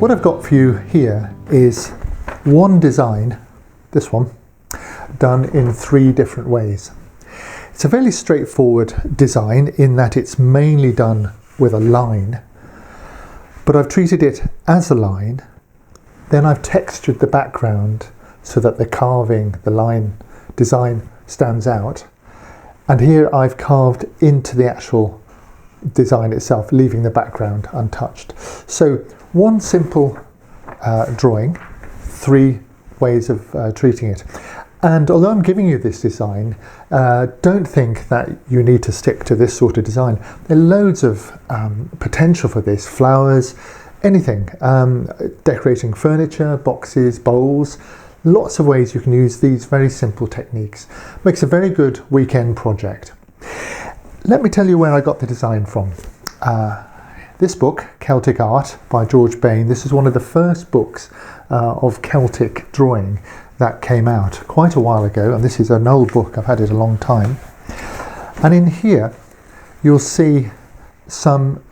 What I've got for you here is one design, this one, done in 3 different ways. It's a fairly straightforward design in that it's mainly done with a line, but I've treated it as a line, then I've textured the background so that the carving, the line design stands out, and here I've carved into the actual design itself, leaving the background untouched. So one simple drawing, 3 ways of treating it. And although I'm giving you this design, don't think that you need to stick to this sort of design. There are loads of potential for this, flowers, anything, decorating furniture, boxes, bowls, lots of ways you can use these very simple techniques. Makes a very good weekend project. Let me tell you where I got the design from. This book, Celtic Art by George Bain, this is one of the first books of Celtic drawing that came out quite a while ago, and this is an old book, I've had it a long time. And in here you'll see some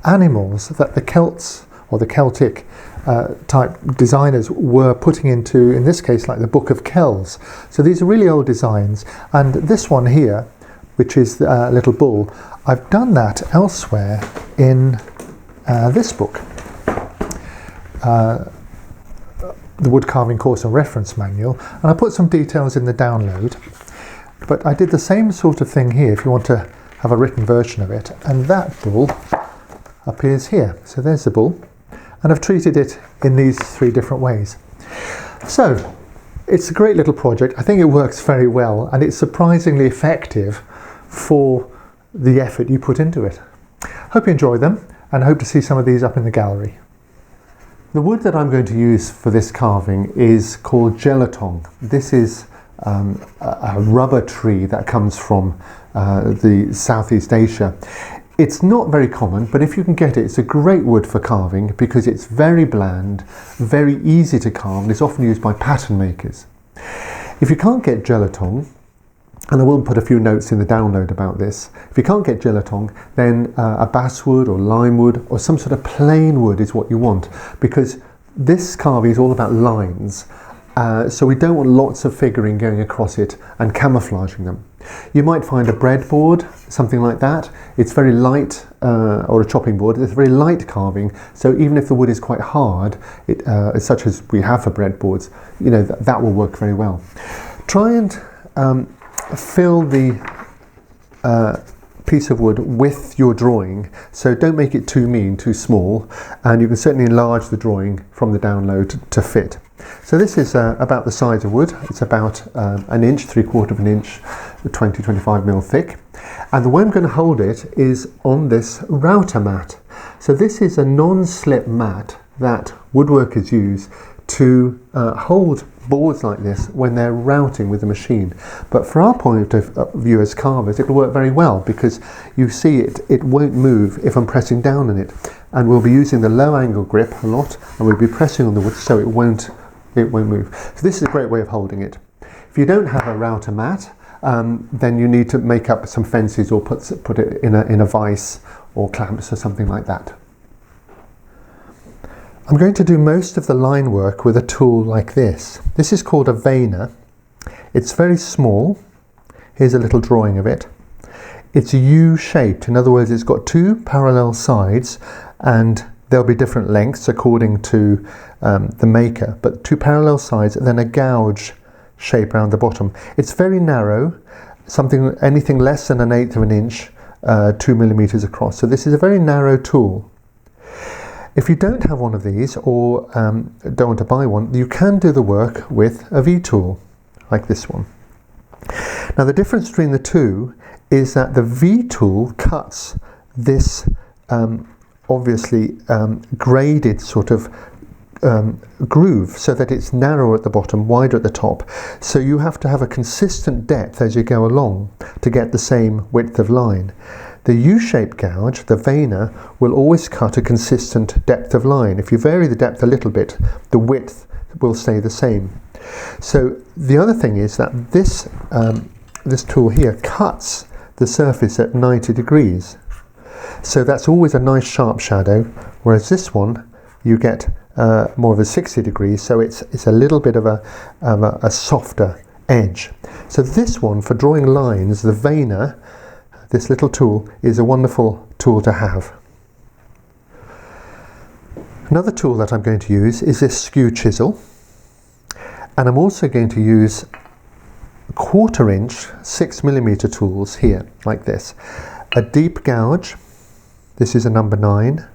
animals that the Celts or the Celtic type designers were putting into, in this case, like the Book of Kells. So these are really old designs, and this one here, which is a little bull, I've done that elsewhere in this book, the Woodcarving Course and Reference Manual, and I put some details in the download, but I did the same sort of thing here if you want to have a written version of it, and that bull appears here. So there's the bull, and I've treated it in these 3 different ways. So it's a great little project. I think it works very well, and it's surprisingly effective for the effort you put into it. Hope you enjoy them, and hope to see some of these up in the gallery. The wood that I'm going to use for this carving is called gelatong. This is a rubber tree that comes from the Southeast Asia. It's not very common, but if you can get it, it's a great wood for carving because it's very bland, very easy to carve, and it's often used by pattern makers. If you can't get gelatong, and I will put a few notes in the download about this, if you can't get gelatong, then a basswood or lime wood or some sort of plain wood is what you want, because this carving is all about lines, so we don't want lots of figuring going across it and camouflaging them. You might find a breadboard, something like that. It's very light, or a chopping board. It's very light carving, so even if the wood is quite hard, such as we have for breadboards, you know, that will work very well. Try and fill the piece of wood with your drawing, so don't make it too mean, too small, and you can certainly enlarge the drawing from the download to fit. So this is about the size of wood. It's about 1 inch, 3/4 of an inch, 20-25 mil thick, and the way I'm going to hold it is on this router mat. So this is a non-slip mat that woodworkers use to hold boards like this when they're routing with the machine. But for our point of view as carvers, it will work very well because you see it won't move if I'm pressing down on it, and we'll be using the low angle grip a lot, and we'll be pressing on the wood so it won't move. So this is a great way of holding it. If you don't have a router mat, then you need to make up some fences or put it in a vise or clamps or something like that. I'm going to do most of the line work with a tool like this. This is called a veiner. It's very small. Here's a little drawing of it. It's U-shaped. In other words, it's got 2 parallel sides, and there'll be different lengths according to the maker, but 2 parallel sides and then a gouge shape around the bottom. It's very narrow, anything less than 1/8 of an inch, 2 millimeters across. So this is a very narrow tool. If you don't have one of these, or don't want to buy one, you can do the work with a V-tool, like this one. Now the difference between the two is that the V-tool cuts this obviously graded sort of groove so that it's narrower at the bottom, wider at the top. So you have to have a consistent depth as you go along to get the same width of line. The U-shaped gouge, the veiner, will always cut a consistent depth of line. If you vary the depth a little bit, the width will stay the same. So the other thing is that this tool here cuts the surface at 90 degrees. So that's always a nice sharp shadow, whereas this one, you get more of a 60 degrees, so it's a little bit of a softer edge. So this one, for drawing lines, the veiner, this little tool, is a wonderful tool to have. Another tool that I'm going to use is this skew chisel, and I'm also going to use 1/4 inch 6mm tools here, like this. A deep gouge, this is a number 9,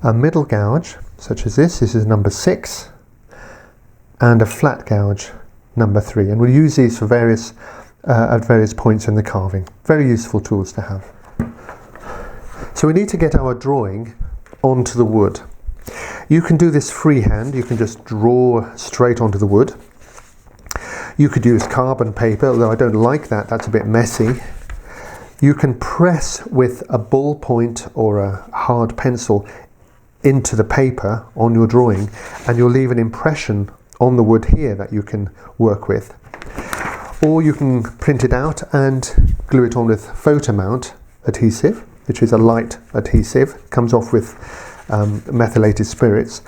a middle gouge, such as this is number 6, and a flat gouge, number 3. And we'll use these for various at various points in the carving. Very useful tools to have. So we need to get our drawing onto the wood. You can do this freehand, you can just draw straight onto the wood. You could use carbon paper, although I don't like that, that's a bit messy. You can press with a ballpoint or a hard pencil into the paper on your drawing, and you'll leave an impression on the wood here that you can work with. Or you can print it out and glue it on with photomount adhesive, which is a light adhesive, comes off with methylated spirits.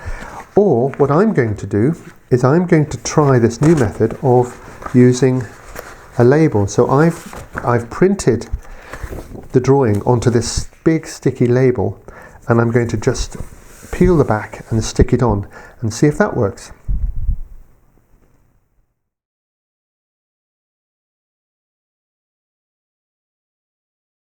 Or what I'm going to do is I'm going to try this new method of using a label. So I've printed the drawing onto this big sticky label, and I'm going to just peel the back and stick it on and see if that works.